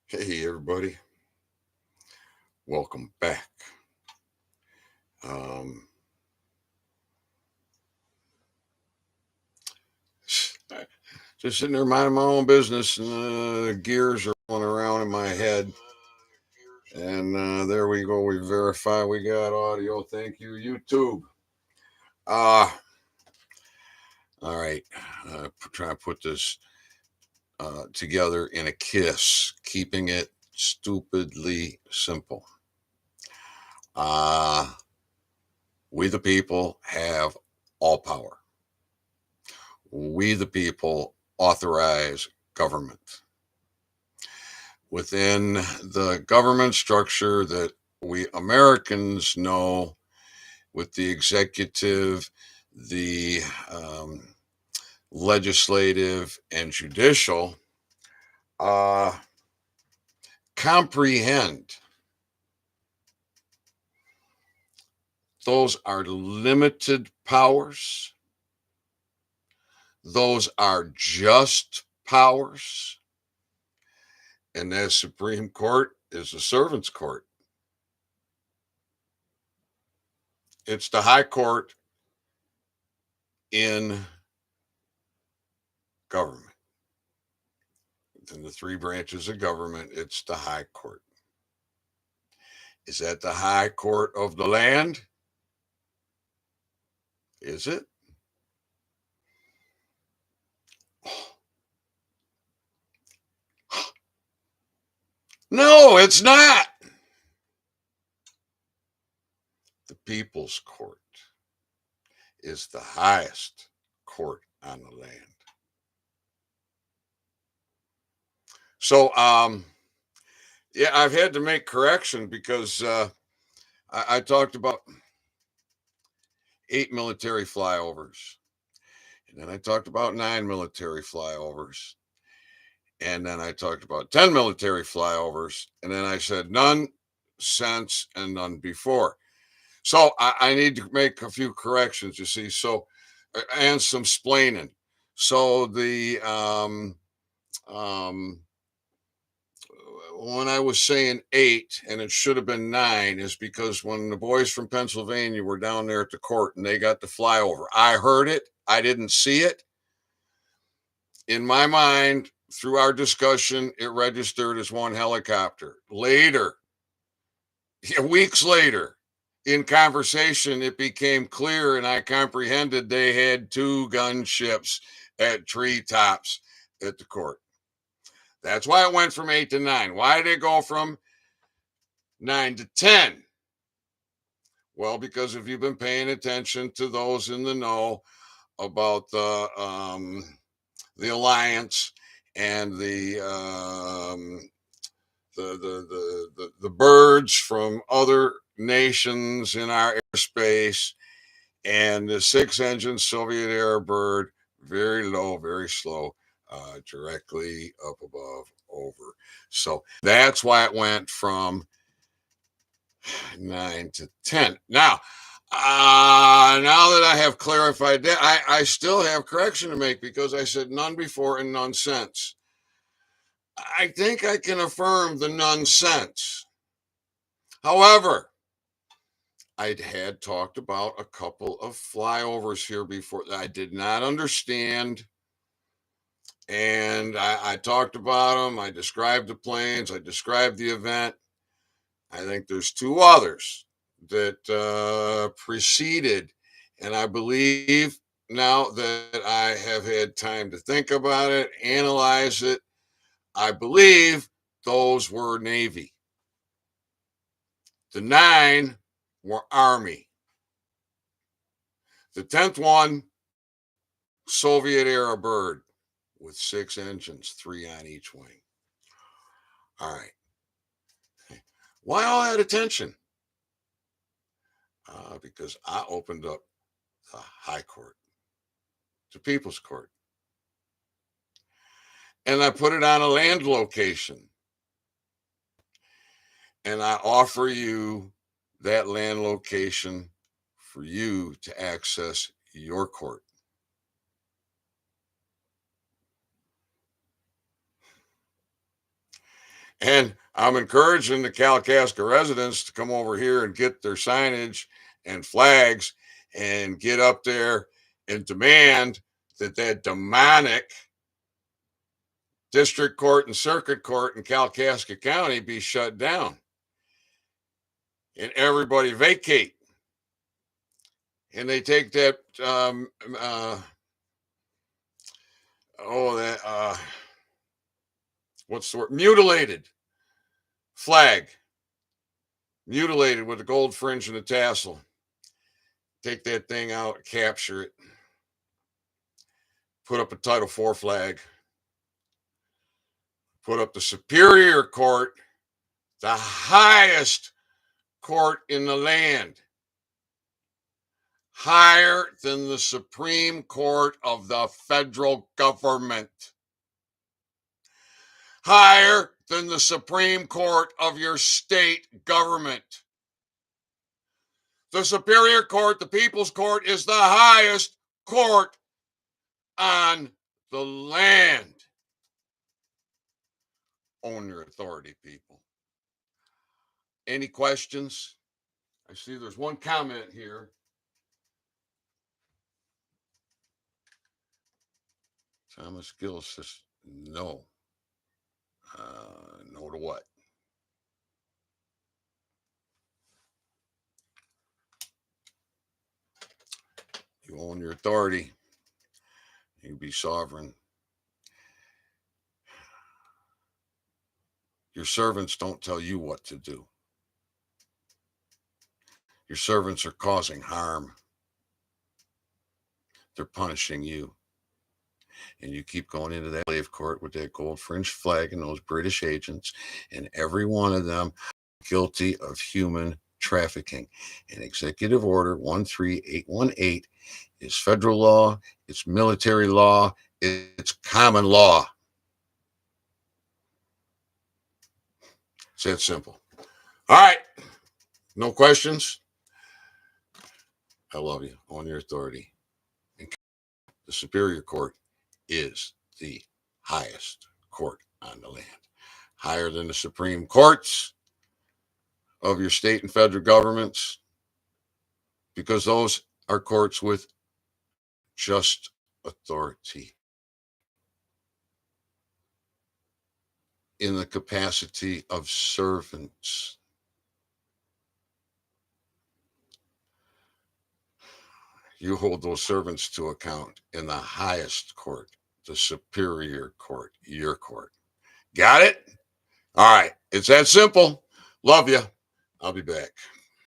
Hey, everybody. Welcome back. Um, just sitting there minding my own business, and the gears are going around in my head. And there we go. We verify we got audio. Thank you, YouTube. Uh, all right. Try to put this together in a kiss, keeping it stupidly simple. Uh, we, the people, have all power. We, the people, authorize government. Within the government structure that we Americans know, with the executive, the legislative, and judicial, uh, comprehend those are limited powers. Those are just powers. And that Supreme Court is a servant's court. It's the high court in government. Within the three branches of government, it's the high court. Is that the high court of the land? Is it? No, it's not. The people's court is the highest court on the land. So, yeah, I've had to make correction because I talked about 8 military flyovers, and then I talked about 9 military flyovers, and then I talked about 10 military flyovers, and then I said none since and none before. So I need to make a few corrections, you see. So, and some splaining. So when I was saying 8 and it should have been 9 is because when the boys from Pennsylvania were down there at the court and they got the flyover, I heard it. I didn't see it. In my mind, through our discussion, it registered as one helicopter. Later, weeks later, in conversation, it became clear and I comprehended they had 2 gunships at treetops at the court. That's why it went from 8 to 9. Why did it go from 9 to 10? Well, because if you've been paying attention to those in the know about the alliance and the birds from other nations in our airspace, and the 6-engine Soviet era bird, very low, very slow, directly up above, over. So that's why it went from 9 to 10. Now that I have clarified that, I still have correction to make because I said none before and none since. I think I can affirm the none since. However, I had talked about a couple of flyovers here before that I did not understand. And I talked about them. I described the planes. I described the event. I think there's 2 others that preceded. And I believe now that I have had time to think about it, analyze it, I believe those were Navy. The 9 were Army. The 10th one, Soviet era bird with 6 engines, 3 on each wing. All right. Why all that attention? Because I opened up the high court, the people's court, and I put it on a land location. And I offer you that land location for you to access your court. And I'm encouraging the Kalkaska residents to come over here and get their signage and flags and get up there and demand that demonic district court and circuit court in Kalkaska County be shut down and everybody vacate. And they take that, what's the word? Mutilated flag, mutilated with the gold fringe and the tassel. Take that thing out, capture it, put up a Title IV flag, put up the Superior Court, the highest court in the land, higher than the Supreme Court of the federal government, higher than the Supreme Court of your state government. The Superior Court, the People's Court, is the highest court on the land. Own your authority, people. Any questions? I see there's one comment here. Thomas Gill says no. No to what? You own your authority. You be sovereign. Your servants don't tell you what to do. Your servants are causing harm. They're punishing you. And you keep going into that slave court with that gold fringe flag and those British agents, and every one of them guilty of human trafficking. And Executive Order 13818 is federal law, it's military law, it's common law. It's that simple. All right. No questions? I love you. Own your authority. The Superior Court is the highest court on the land, higher than the Supreme Courts of your state and federal governments, because those are courts with just authority in the capacity of servants. You hold those servants to account in the highest court, the Superior Court, your court. Got it? All right. It's that simple. Love you. I'll be back.